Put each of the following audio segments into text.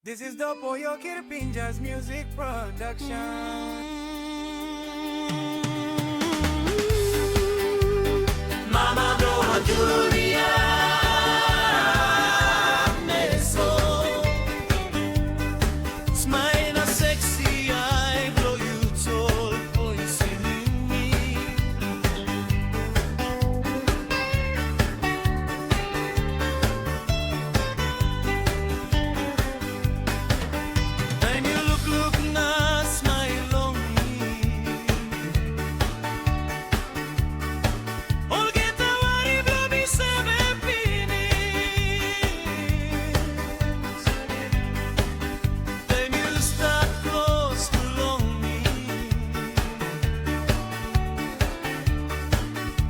This is the Pollo Kirpinjas music production. Mama Blow Julia Meso Smile na sexy, I blow you tall points in me. And you look na smile on me.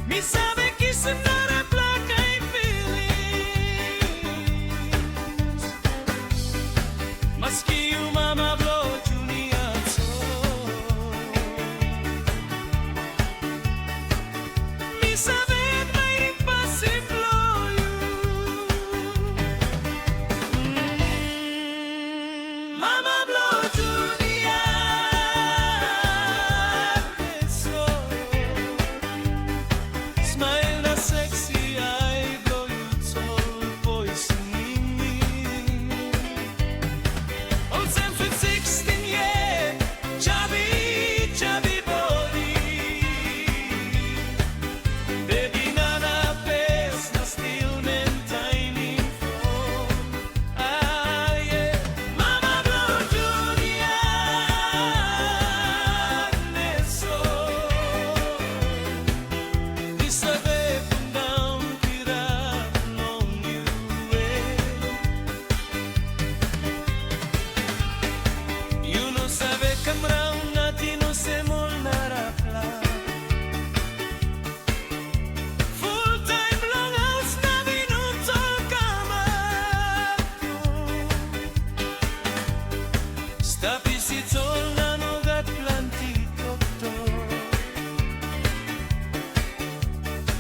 Mi sabe que se nada placa y feliz. Mas que o Mama Blow Julia Mi sabe vai passe blow you. Mama Blow Julia Meso Smile na sexy, I blow you tall voice in me. Oh, 16, yeah, chubby, chubby body. Baby, nana face, na still tiny form. Ah, yeah, Mama Blow Julia Meso. Mi sabe kung tirar long you way. You no sabe kamrang natin no se molnara pla. Full time long house na minuto kamato. Stapi si tol na nogat plantito to.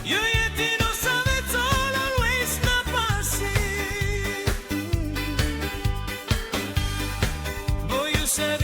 You yet no sabe all always na passing. Boy, you said